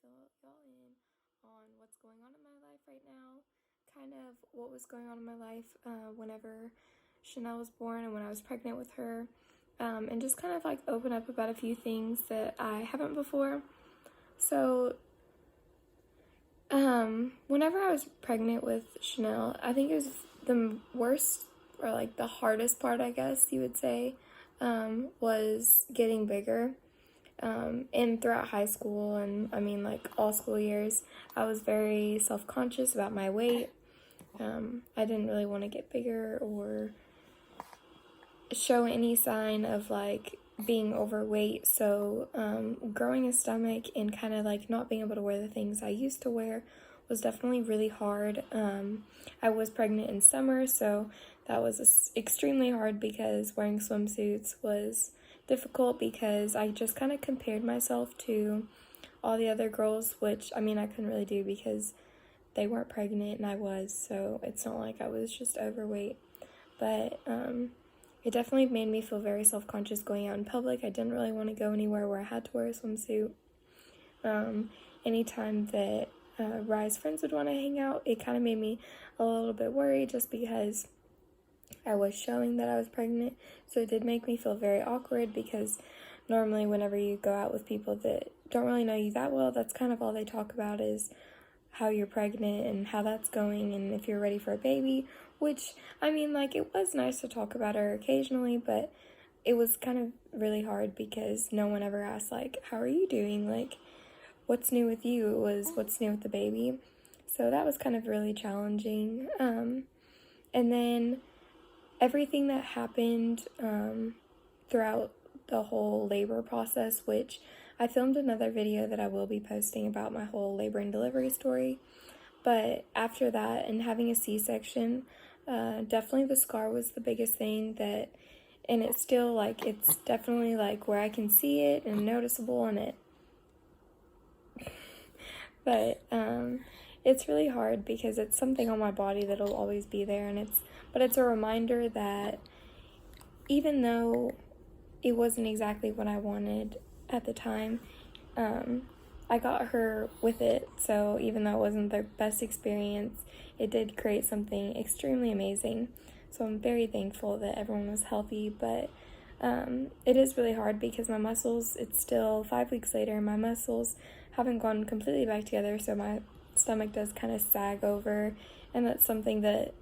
fill y'all in on what's going on in my life right now, kind of what was going on in my life whenever Chanel was born and when I was pregnant with her, and just kind of like open up about a few things that I haven't before. So, whenever I was pregnant with Chanel, I think it was the worst or like the hardest part, I guess you would say, was getting bigger. And throughout high school and I mean like all school years, I was very self-conscious about my weight. I didn't really want to get bigger or show any sign of like being overweight. So growing a stomach and kind of like not being able to wear the things I used to wear was definitely really hard. I was pregnant in summer, so that was extremely hard because wearing swimsuits was difficult because I just kind of compared myself to all the other girls, which I mean I couldn't really do because they weren't pregnant and I was, so it's not like I was just overweight. But it definitely made me feel very self-conscious going out in public. I didn't really want to go anywhere where I had to wear a swimsuit. Anytime that Rye's friends would want to hang out, it kind of made me a little bit worried just because I was showing that I was pregnant. So it did make me feel very awkward because normally whenever you go out with people that don't really know you that well, that's kind of all they talk about is how you're pregnant and how that's going and if you're ready for a baby, which, I mean, like, it was nice to talk about her occasionally, but it was kind of really hard because no one ever asked, like, how are you doing? Like, what's new with you? It was what's new with the baby. So that was kind of really challenging. And then everything that happened throughout the whole labor process, which I filmed another video that I will be posting about my whole labor and delivery story. But after that and having a C-section, definitely the scar was the biggest thing and it's still like, it's definitely like where I can see it and noticeable in it. But it's really hard because it's something on my body that'll always be there, and it's a reminder that even though it wasn't exactly what I wanted at the time, I got her with it. So even though it wasn't the best experience, it did create something extremely amazing. So I'm very thankful that everyone was healthy, but it is really hard because my muscles, it's still 5 weeks later, my muscles haven't gone completely back together, so my stomach does kind of sag over, and that's something that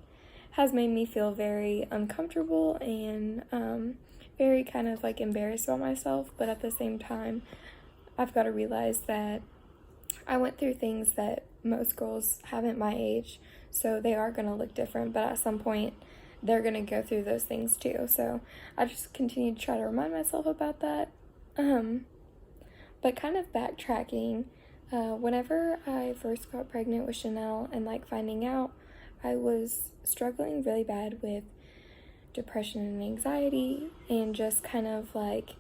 has made me feel very uncomfortable and very kind of like embarrassed about myself. But at the same time, I've got to realize that I went through things that most girls haven't my age, so they are going to look different, but at some point they're going to go through those things too. So I just continue to try to remind myself about that. But kind of backtracking, whenever I first got pregnant with Chanel and like finding out, I was struggling really bad with depression and anxiety and just kind of like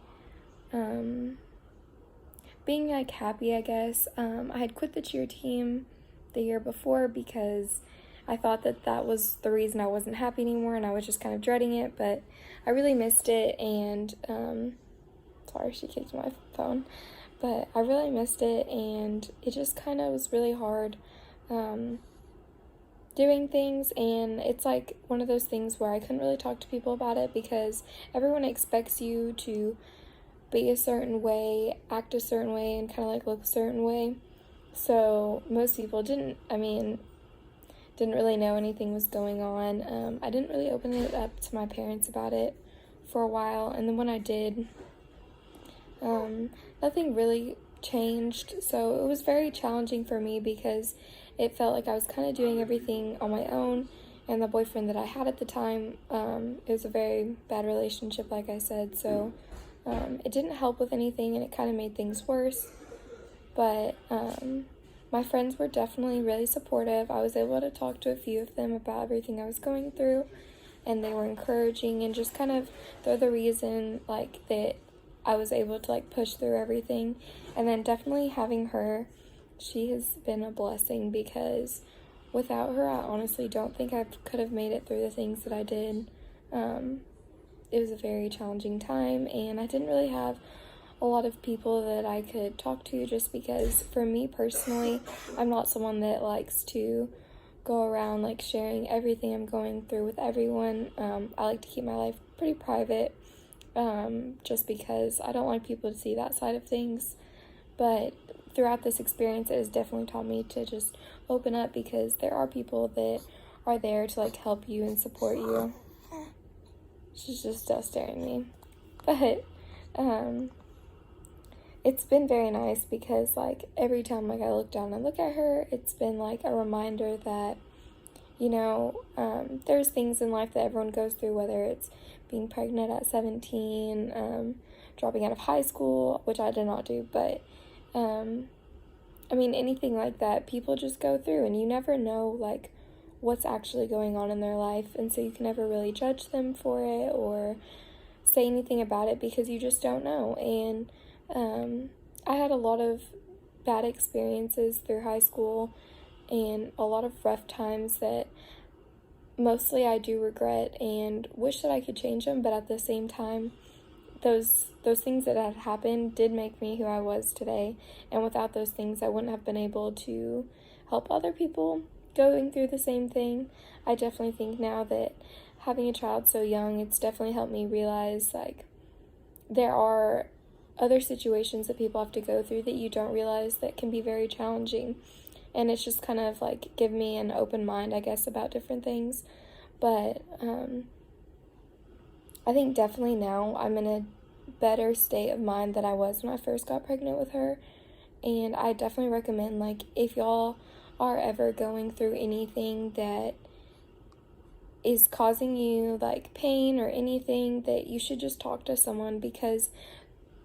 being like happy, I guess. I had quit the cheer team the year before because I thought that was the reason I wasn't happy anymore, and I was just kind of dreading it, but I really missed it. And sorry, she kicked my phone. But I really missed it, and it just kind of was really hard doing things, and it's like one of those things where I couldn't really talk to people about it because everyone expects you to be a certain way, act a certain way, and kind of like look a certain way. So most people didn't really know anything was going on. I didn't really open it up to my parents about it for a while, and then when I did, nothing really changed. So it was very challenging for me because it felt like I was kind of doing everything on my own, and the boyfriend that I had at the time, it was a very bad relationship, like I said, so it didn't help with anything, and it kind of made things worse. But my friends were definitely really supportive. I was able to talk to a few of them about everything I was going through, and they were encouraging, and just kind of they're the reason like that I was able to like push through everything. And then definitely having her, she has been a blessing because without her, I honestly don't think I could have made it through the things that I did. It was a very challenging time, and I didn't really have a lot of people that I could talk to, just because for me personally, I'm not someone that likes to go around like sharing everything I'm going through with everyone. I like to keep my life pretty private, just because I don't like people to see that side of things. But throughout this experience, it has definitely taught me to just open up, because there are people that are there to like help you and support you. She's just still staring at me. But it's been very nice, because like every time like I look down and look at her, it's been like a reminder that, you know, there's things in life that everyone goes through, whether it's being pregnant at 17, dropping out of high school, which I did not do, but I mean, anything like that, people just go through, and you never know like what's actually going on in their life, and so you can never really judge them for it or say anything about it, because you just don't know. And I had a lot of bad experiences through high school and a lot of rough times that mostly I do regret and wish that I could change them, but at the same time, those things that had happened did make me who I was today, and without those things I wouldn't have been able to help other people going through the same thing. I definitely think now that having a child so young, it's definitely helped me realize like there are other situations that people have to go through that you don't realize that can be very challenging, and it's just kind of like give me an open mind, I guess, about different things. But I think definitely now I'm in a better state of mind than I was when I first got pregnant with her. And I definitely recommend, like, if y'all are ever going through anything that is causing you like pain or anything, that you should just talk to someone, because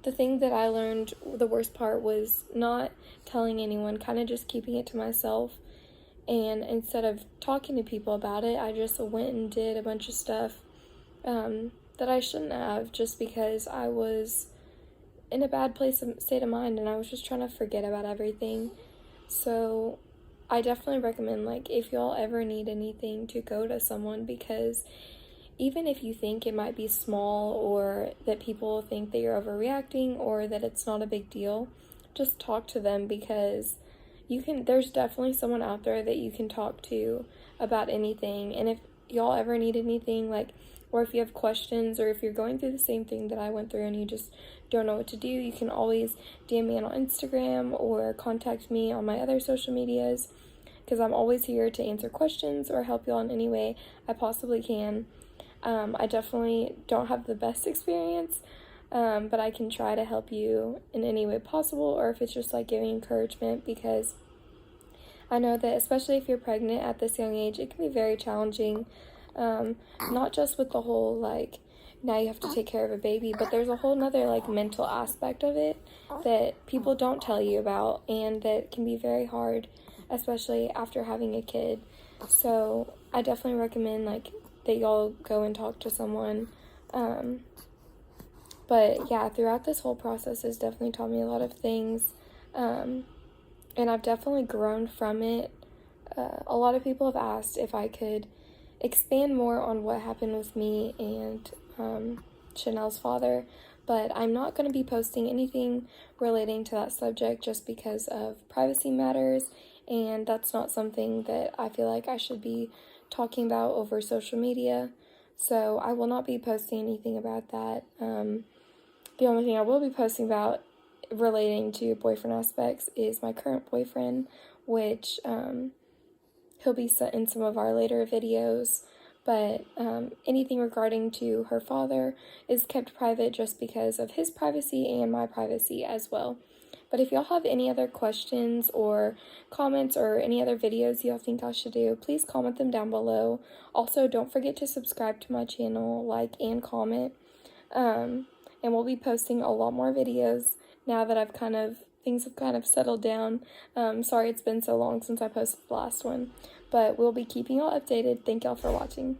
the thing that I learned, the worst part, was not telling anyone, kind of just keeping it to myself. And instead of talking to people about it, I just went and did a bunch of stuff that I shouldn't have, just because I was in a bad state of mind, and I was just trying to forget about everything. So I definitely recommend, like, if y'all ever need anything, to go to someone, because even if you think it might be small, or that people think that you're overreacting, or that it's not a big deal, just talk to them, because there's definitely someone out there that you can talk to about anything. And if y'all ever need anything, like, or if you have questions, or if you're going through the same thing that I went through and you just don't know what to do, you can always DM me on Instagram or contact me on my other social medias, because I'm always here to answer questions or help you all in any way I possibly can. I definitely don't have the best experience, but I can try to help you in any way possible, or if it's just like giving encouragement, because I know that especially if you're pregnant at this young age, it can be very challenging, not just with the whole like now you have to take care of a baby, but there's a whole nother like mental aspect of it that people don't tell you about, and that can be very hard, especially after having a kid. So I definitely recommend like that y'all go and talk to someone. But yeah, throughout this whole process has definitely taught me a lot of things, and I've definitely grown from it. A lot of people have asked if I could expand more on what happened with me and Chanel's father, but I'm not going to be posting anything relating to that subject, just because of privacy matters, and that's not something that I feel like I should be talking about over social media. So I will not be posting anything about that. The only thing I will be posting about relating to boyfriend aspects is my current boyfriend, which he'll be in some of our later videos. But anything regarding to her father is kept private, just because of his privacy and my privacy as well. But if y'all have any other questions or comments or any other videos y'all think I should do, please comment them down below. Also, don't forget to subscribe to my channel, like, and comment. And we'll be posting a lot more videos now that things have kind of settled down. Sorry it's been so long since I posted the last one, but we'll be keeping y'all updated. Thank y'all for watching.